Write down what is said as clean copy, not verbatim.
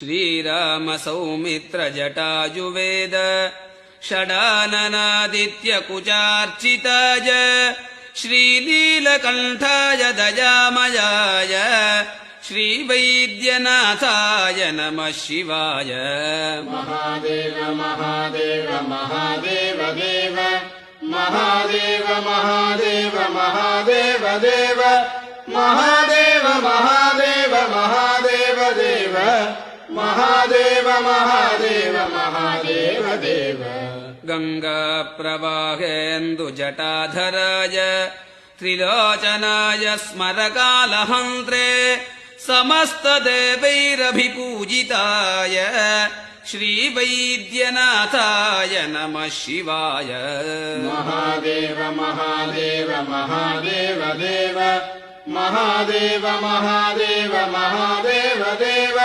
ಶ್ರೀರಾಮ ಸೌಮಿತ್ರ ಜಟಾಜುವೇದ ಷಡಾನನಾದಿತ್ಯ ಕುಚಾರ್ಚಿತಾಯ ಶ್ರೀಲೀಲಕಂಠಾಯ ದಯಾಮಯಾಯ ಶ್ರೀವೈದ್ಯನಾಥಾಯ ನಮಃ ಶಿವಾಯ. ಮಹಾದೇವ ಮಹಾದೇವ ಮಹಾದೇವ ದೇವ ಮಹಾದೇವ ಮಹಾದೇವ ಮಹಾದೇವ ದೇವ ಮಹಾದೇವ ಮಹಾದೇವ ಮಹಾದೇವ ದೇವ ಮಹಾದೇವ ಮಹಾದೇವ ಮಹಾದೇವ ದೇವ. ಗಂಗಾ ಪ್ರವಾಹೇಂದು ಜಟಾಧರಾಯ ತ್ರಿಲೋಚನಾಯ ಸ್ಮರಕಾಲಹಂತ್ರೆ ಸಮಸ್ತ ದೇವೈರಭಿಪೂಜಿತಾಯ ಶ್ರೀವೈದ್ಯನಾಥಾಯ ನಮಃ ಶಿವಾಯ. ಮಹಾದೇವ ಮಹಾದೇವ ಮಹಾದೇವ ದೇವ ಮಹಾದೇವ ಮಹಾದೇವ ಮಹಾದೇವ ದೇವ